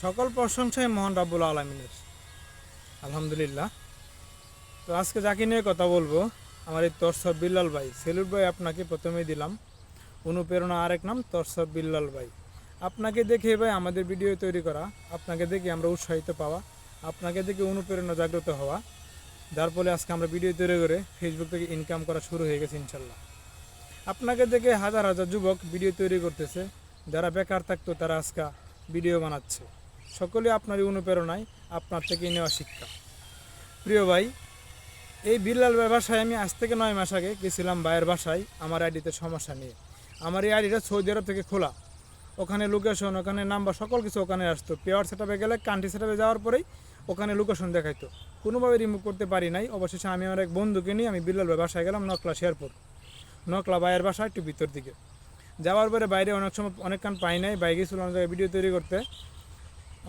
সকল প্রশংসাই মহান রাব্বুল আলামিনের। আলহামদুলিল্লাহ। তো আজকে যাকে নিয়ে কথা বলবো, আমার এই তরসব বিল্লাল ভাই। সেলুট ভাই, আপনাকে প্রথমেই দিলাম অনুপ্রেরণা, আরেক নাম তরসব বিল্লাল ভাই। আপনাকে দেখে ভাই আমাদের ভিডিও তৈরি করা, আপনাকে দেখে আমরা উৎসাহিত পাওয়া, আপনাকে দেখে অনুপ্রেরণা জাগ্রত হওয়া, যার ফলে আজকে আমরা ভিডিও তৈরি করে ফেসবুক থেকে ইনকাম করা শুরু হয়ে গেছে ইনশাল্লাহ। আপনাকে দেখে হাজার হাজার যুবক ভিডিও তৈরি করতেছে, যারা বেকার থাকতো তারা আজকে ভিডিও বানাচ্ছে। সকলে আপনারই অনুপ্রেরণায়, আপনার থেকে নেওয়া শিক্ষা। প্রিয় ভাই, এই বিল্লাল ভাই বাসায় আমি আজ থেকে 9 মাস আগে গেছিলাম ভাইয়ের বাসায় আমার আইডিতে সমস্যা নিয়ে। আমার এই আইডিটা সৌদি আরব থেকে খোলা, ওখানে লোকেশন, ওখানে নাম্বার, সকল কিছু ওখানে আসতো। পেয়ার সেটআপে গেলে কান্ট্রি সেটআপে যাওয়ার পরেই ওখানে লোকেশন দেখাইতো, কোনোভাবে রিমুভ করতে পারি নাই। অবশেষে আমি আমার এক বন্ধুকে নিয়ে আমি বিল্লাল ভাই বাসায় গেলাম, নকলা শেরপুর, নকলা ভাইয়ের বাসা একটু ভিতর দিকে। যাওয়ার পরে বাইরে অনেক সময় অনেকক্ষণ পাই নাই, ভাই গেছিল অনেক জায়গায় ভিডিও তৈরি করতে।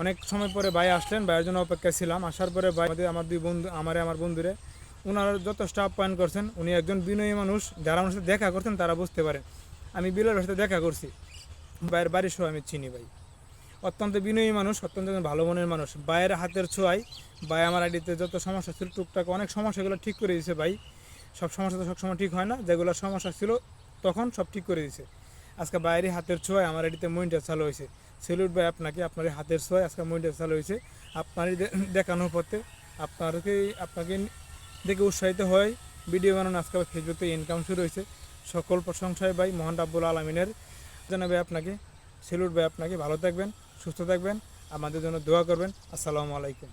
অনেক সময় পরে ভাই আসলেন, ভাইয়ের জন্য অপেক্ষায় ছিলাম। আসার পরে ভাই আমার দুই বন্ধু, আমার বন্ধুরে ওনারা যথেষ্ট আপ্যায়ন করছেন। উনি একজন বিনয়ী মানুষ, যারা আমার সাথে দেখা করছেন তারা বুঝতে পারেন আমি বিল্লালের সাথে দেখা করছি। ভাইয়ের বাড়ির সহ আমি চিনি ভাই। অত্যন্ত বিনয়ী মানুষ, অত্যন্ত ভালো মনের মানুষ। ভাইয়ের হাতের ছোঁয়ায় ভাই আমার আইডিতে যত সমস্যা ছিল টুকটাক অনেক সমস্যাগুলো ঠিক করে দিয়েছে ভাই। সব সমস্যা তো সবসময় ঠিক হয় না, যেগুলো সমস্যা ছিল তখন সব ঠিক করে দিয়েছে। আজকে বাইরে হাতের ছোঁয়ায় আমার এটিতে মনিটর চালু হয়েছে। সেলুট ভাই আপনাকে, আপনার হাতের ছোঁয়ায় আজকে মনিটর চালু হয়েছে। আপনারই দেখানোর পথে আপনাকে দেখে উৎসাহিত হয় ভিডিও বানানো আজকে ফেসবুকে ইনকাম শুরু হয়েছে। সকল প্রশংসায় ভাই মহান রাব্বুল আলামিনের। জানাবে আপনাকে, সেলুট ভাই আপনাকে। ভালো থাকবেন, সুস্থ থাকবেন, আমাদের জন্য দোয়া করবেন। আসসালামু আলাইকুম।